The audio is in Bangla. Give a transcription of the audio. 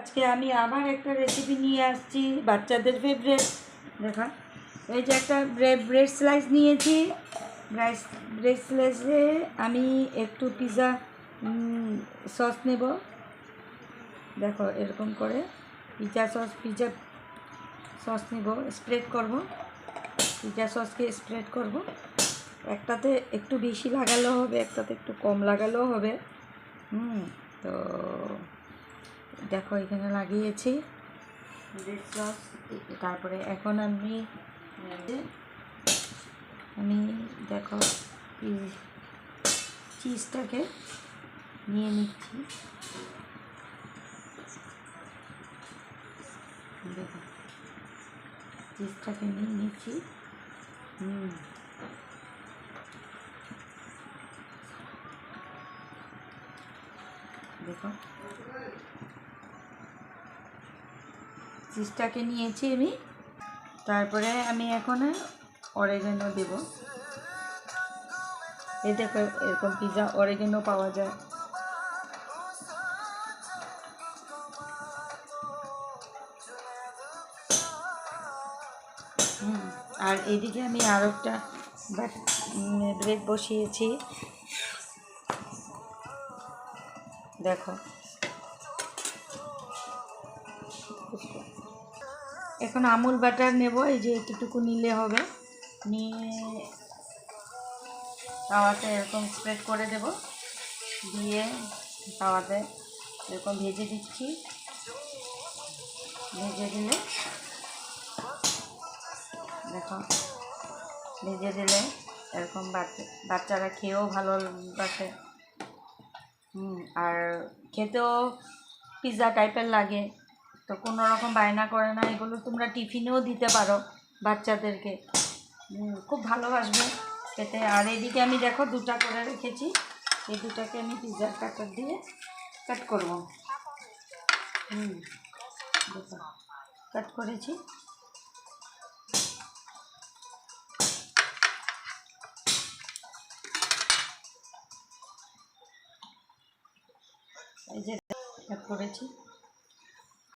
আজকে আমি আবার একটা রেসিপি নিয়ে আসছি বাচ্চাদের ফেভারিট। দেখা, এই যে একটা ব্রেড স্লাইস নিয়েছি। ব্রেড স্লাইসে আমি একটু পিৎজা সস নেব। দেখো এরকম করে পিৎজা সস নেব, স্প্রেড করব। পিৎজা সসকে স্প্রেড করব। একটাতে একটু বেশি লাগালেও হবে, একটাতে একটু কম লাগালেও হবে। তো দেখো এখানে লাগিয়েছি ব্রেড সস। তারপরে এখন আমি দেখো চিজটাকে নিয়ে নিচ্ছি। দেখো চিজটাকে নিয়ে নিচ্ছি। দেখো চিজটাকে নিয়েছি আমি। তারপরে আমি এখন অরেগানো দেব। এই দেখো এরকম পিৎজা অরেগানো পাওয়া যায়। আর এইদিকে আমি আরও একটা ব্রেড বসিয়েছি। দেখো এখন আমুল বাটার নেব। এই যে একটুটুকু নিলে হবে। নিয়ে তাওয়াতে এরকম স্প্রেড করে দেব, দিয়ে তাওয়াতে এরকম ভেজে দিচ্ছি। ভেজে দিলে দেখো, ভেজে দিলে এরকম বাচ্চারা খেয়েও ভালোবাসে। আর খেতেও পিৎজা টাইপের লাগে, তো কোনো রকম বায়না করে না। এগুলো তোমরা টিফিনেও দিতে পারো বাচ্চাদেরকে, খুব ভালোবাসবে খেতে। আর এদিকে আমি দেখো দুটা করে রেখেছি। এই দুটাকে আমি পিৎজার কাটার দিয়ে কাট করব। দেখো কাট করেছি। এই যে কাট করেছি।